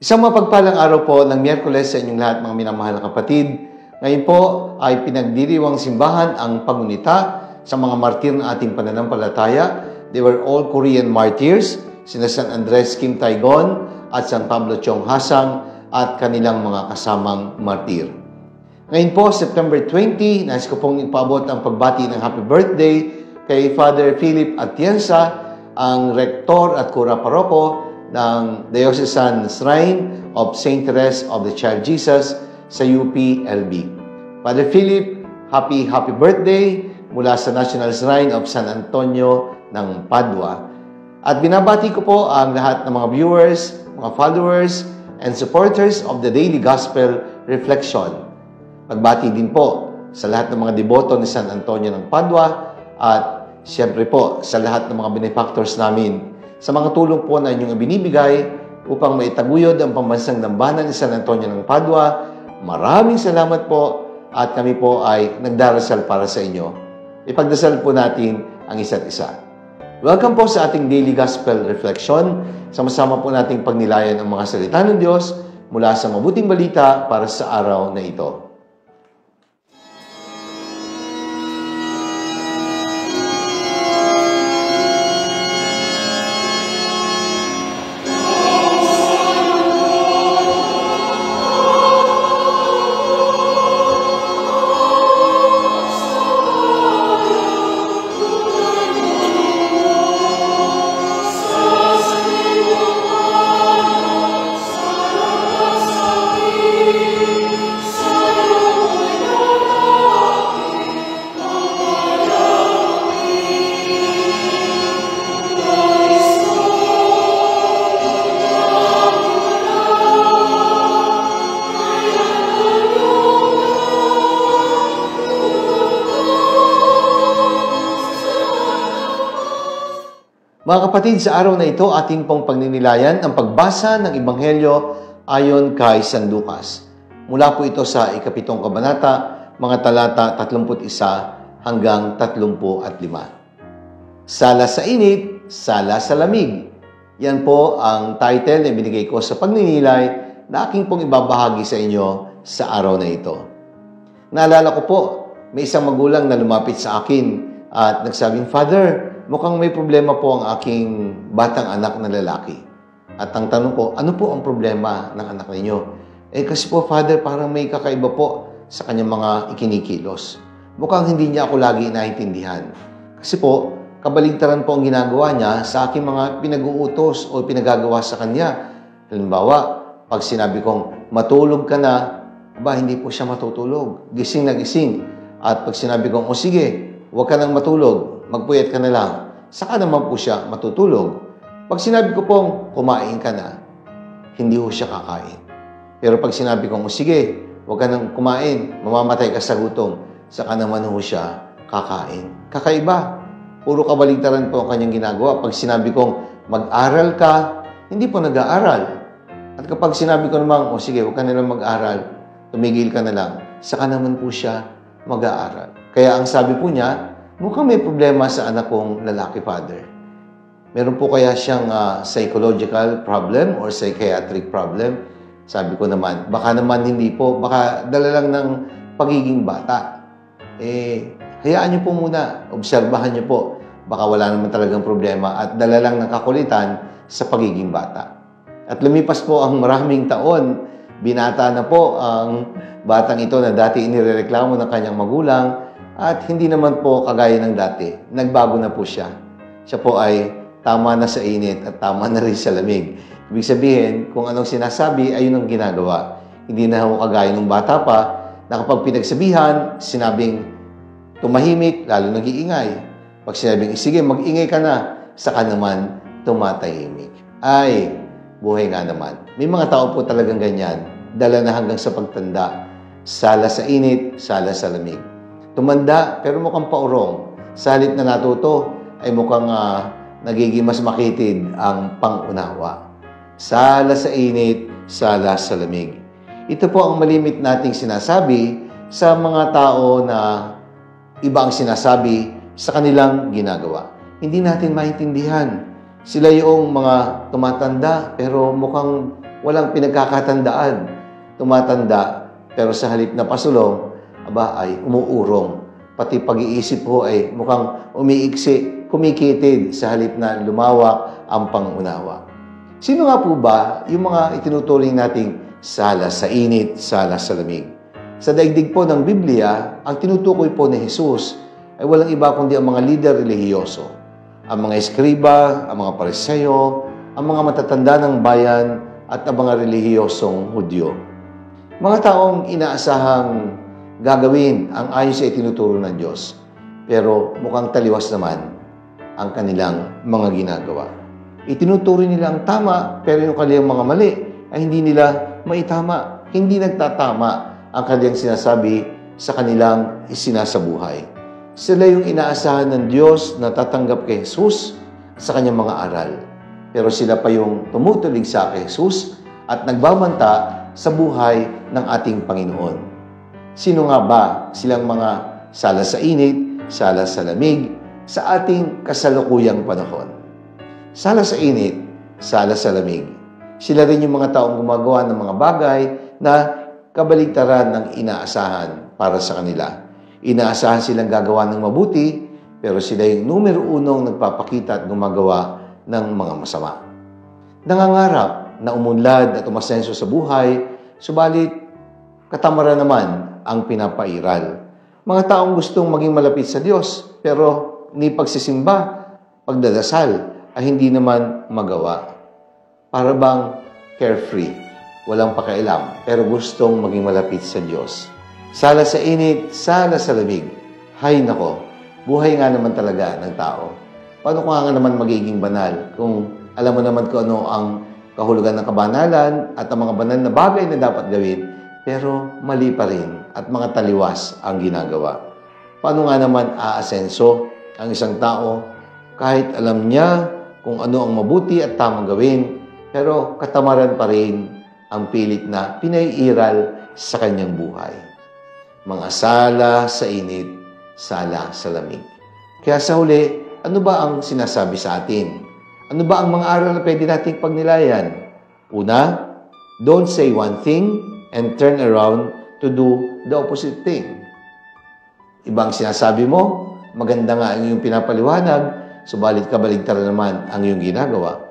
Isang mapagpalang araw po ng Miyerkules sa inyong lahat mga minamahal na kapatid. Ngayon po ay pinagdiriwang simbahan ang pagunita sa mga martir ng ating pananampalataya. They were all Korean martyrs, sina San Andres Kim Taegon at San Pablo Chong Hasang at kanilang mga kasamang martir. Ngayon po, September 20, nais ko pong ipaabot ang pagbati ng happy birthday kay Father Philip Atienza, ang rektor at kura paroko ng Diocesan Shrine of St. Therese of the Child Jesus sa UPLB. Father Philip, happy birthday mula sa National Shrine of San Antonio ng Padua. At binabati ko po ang lahat ng mga viewers, mga followers, and supporters of the Daily Gospel Reflection. Pagbati din po sa lahat ng mga deboto ni San Antonio ng Padua at siyempre po sa lahat ng mga benefactors namin sa mga tulong po na inyong binibigay upang maitaguyod ang pambansang dambana ni San Antonio ng Padua. Maraming salamat po at kami po ay nagdarasal para sa inyo. Ipagdasal po natin ang isa't isa. Welcome po sa ating Daily Gospel Reflection. Sama-sama po nating pagnilayan ang mga salita ng Diyos mula sa mabuting balita para sa araw na ito. Mga kapatid, sa araw na ito, ating pong pagninilayan ang pagbasa ng Ebanghelyo ayon kay San Lucas. Mula po ito sa ikapitong kabanata, mga talata 31 hanggang 35. Sala sa init, sala sa lamig. Yan po ang title na binigay ko sa pagninilay na aking pong ibabahagi sa inyo sa araw na ito. Naalala ko po, may isang magulang na lumapit sa akin at nagsabing, "Father, mukhang may problema po ang aking batang anak na lalaki." At ang tanong ko, ano po ang problema ng anak ninyo? Kasi po, Father, parang may kakaiba po sa kanyang mga ikinikilos. Mukhang hindi niya ako lagi naintindihan. Kasi po, kabaligtaran po ang ginagawa niya sa aking mga pinag-uutos o pinagagawa sa kanya. Halimbawa, pag sinabi kong, matulog ka na, hindi po siya matutulog. Gising na gising. At pag sinabi kong, sige, huwag ka nang matulog, magpuyat ka na lang, saka naman po siya matutulog. Pag sinabi ko pong, kumain ka na, hindi po siya kakain. Pero pag sinabi kong, sige, huwag ka nang kumain, mamamatay ka sa gutom, saka naman po siya kakain. Kakaiba. Puro kabaligtaran po ang kanyang ginagawa. Pag sinabi kong, mag-aral ka, hindi po nag-aaral. At kapag sinabi ko naman, sige, huwag ka na lang mag-aral, tumigil ka na lang, saka naman po siya mag-aaral. Kaya ang sabi po niya, mukhang may problema sa anak kong lalaki, Father. Meron po kaya siyang psychological problem or psychiatric problem? Sabi ko naman, baka naman hindi po, baka dala lang ng pagiging bata. Hayaan niyo po muna, obserbahan niyo po. Baka wala naman talagang problema at dala lang ng kakulitan sa pagiging bata. At lumipas po ang maraming taon, binata na po ang batang ito na dati inirereklamo ng kanyang magulang. At hindi naman po kagaya ng dati. Nagbago na po siya. Siya po ay tama na sa init at tama na rin sa lamig. Ibig sabihin, kung anong sinasabi, ayun ang ginagawa. Hindi na ako kagaya ng bata pa na kapag pinagsabihan, sinabing tumahimik, lalo nag-iingay. Pag sinabing, sige, mag-ingay ka na, saka naman tumatahimik. Ay, buhay nga naman. May mga tao po talagang ganyan. Dala na hanggang sa pagtanda. Sala sa init, sala sa lamig. Tumanda, pero mukhang paurong. Sa halip na natuto, ay mukhang nagiging mas makitid ang pangunawa. Sala sa init, sala sa lamig. Ito po ang malimit nating sinasabi sa mga tao na iba ang sinasabi sa kanilang ginagawa. Hindi natin maintindihan. Sila yung mga tumatanda, pero mukhang walang pinagkakatandaan. Tumatanda, pero sa halip na pasulong, ay umuurong. Pati pag-iisip po ay mukhang umiiksi, kumikitid sa halip na lumawak ang pangunawa. Sino nga po ba yung mga itinuturing nating sala sa init, sala sa lamig? Sa daigdig po ng Biblia, ang tinutukoy po ni Jesus ay walang iba kundi ang mga lider relihiyoso. Ang mga eskriba, ang mga pariseyo, ang mga matatanda ng bayan at ang mga relihiyosong Hudyo. Mga taong inaasahang gagawin ang ayon sa itinuturo ng Diyos, pero mukhang taliwas naman ang kanilang mga ginagawa. Itinuturing nila ang tama, pero yung kanilang mga mali ay hindi nila maitama. Hindi nagtatama ang kanilang sinasabi sa kanilang isinasabuhay. Sila yung inaasahan ng Diyos na tatanggap kay Jesus sa kanyang mga aral. Pero sila pa yung tumutulig sa kay Jesus at nagbabanta sa buhay ng ating Panginoon. Sino nga ba silang mga sala sa init, sala sa lamig, sa ating kasalukuyang panahon? Sala sa init, sala sa lamig. Sila rin yung mga taong gumagawa ng mga bagay na kabaligtaran ng inaasahan para sa kanila. Inaasahan silang gagawa ng mabuti, pero sila yung numero unong nagpapakita at gumagawa ng mga masama. Nangangarap na umunlad at umasenso sa buhay, subalit katamaran naman ang pinapairal. Mga taong gustong maging malapit sa Diyos, pero ni pagsisimba, pagdadasal, ay hindi naman magawa. Para bang carefree, walang pakialam, pero gustong maging malapit sa Diyos. Sala sa init, sala sa lamig. Hay nako, buhay nga naman talaga ng tao. Paano ko nga naman magiging banal kung alam mo naman kung ano ang kahulugan ng kabanalan at ang mga banal na bagay na dapat gawin, pero mali pa rin at mga taliwas ang ginagawa. Paano nga naman aasenso ang isang tao kahit alam niya kung ano ang mabuti at tamang gawin, pero katamaran pa rin ang pilit na pinaiiral sa kanyang buhay. Mga sala sa init, sala sa lamig. Kaya sa huli, ano ba ang sinasabi sa atin? Ano ba ang mga aral na pwede nating pagnilayan? Una, don't say one thing and turn around to do the opposite thing. Ibang sinasabi mo, maganda nga ang iyong pinapaliwanag, subalit kabaligtaran naman ang iyong ginagawa.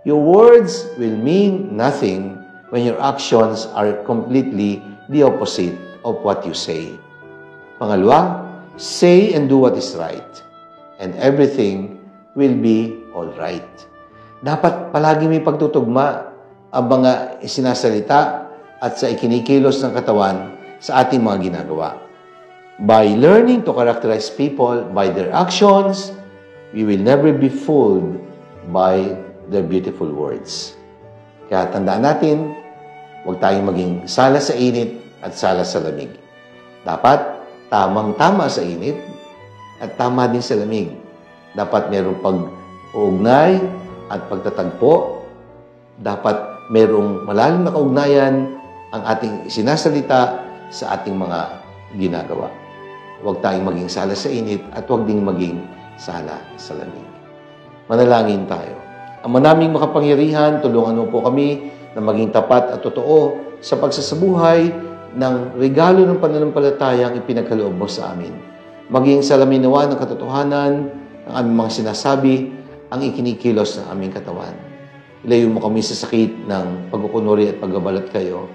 Your words will mean nothing when your actions are completely the opposite of what you say. Pangalawa, say and do what is right, and everything will be all right. Dapat palagi may pagtutugma ang mga isinasalita at sa ikinikilos ng katawan sa ating mga ginagawa. By learning to characterize people by their actions, we will never be fooled by their beautiful words. Kaya tandaan natin, huwag tayong maging sala sa init at sala sa lamig. Dapat tamang-tama sa init at tama din sa lamig. Dapat mayroong pag-uugnay at pagtatagpo. Dapat mayroong malalim na kaugnayan ang ating sinasalita sa ating mga ginagawa. Huwag tayong maging sala sa init at huwag ding maging sala sa lamig. Manalangin tayo. Ama naming makapangyarihan, tulungan mo po kami na maging tapat at totoo sa pagsasabuhay ng regalo ng pananampalatayang ipinagkaloob mo sa amin. Maging salamin nawa ng katotohanan ng aming mga sinasabi, ang ikinikilos ng aming katawan. Ilayo mo kami sa sakit ng pagkukunwari at pagbabalat kayo.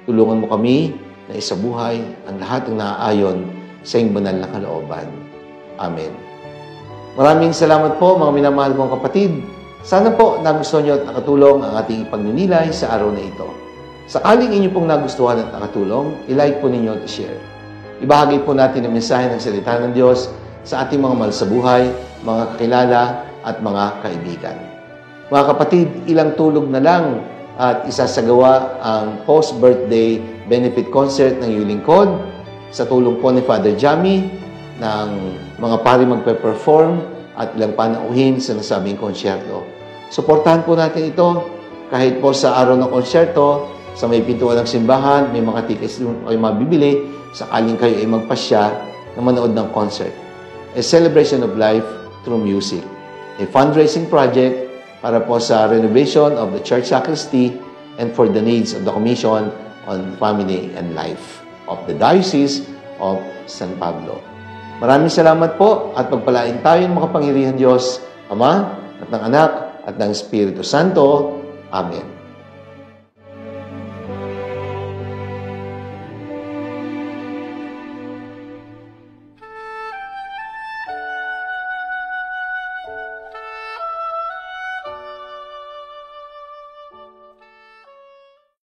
Tulungan mo kami na isabuhay ang lahat ng naaayon sa iyong banal na kalooban. Amen. Maraming salamat po mga minamahal kong kapatid. Sana po nagustuhan niyo at nakatulong ang ating ipagninilay sa araw na ito. Sakaling inyo pong nagustuhan at nakatulong, i-like po ninyo at i-share. Ibahagi po natin ang mensahe ng salita ng Diyos sa ating mga mahal sa buhay, mga kakilala at mga kaibigan. Mga kapatid, ilang tulog na lang at isasagawa ang post-birthday benefit concert ng Yulingkod sa tulong po ni Father Jamie ng mga pari magpe-perform at ilang panauhin sa nasabing konsyerto. Suportahan po natin ito kahit po sa araw ng konsyerto, sa may pintuan ng simbahan, may mga tickets doon kayo mabibili sakaling kayo ay magpasya na manood ng concert. A celebration of life through music. A fundraising project para po sa renovation of the church sacristy and for the needs of the Commission on Family and Life of the Diocese of San Pablo. Maraming salamat po at pagpalain tayo ng makapangyarihan Diyos, Ama, at ng Anak, at ng Espiritu Santo. Amen.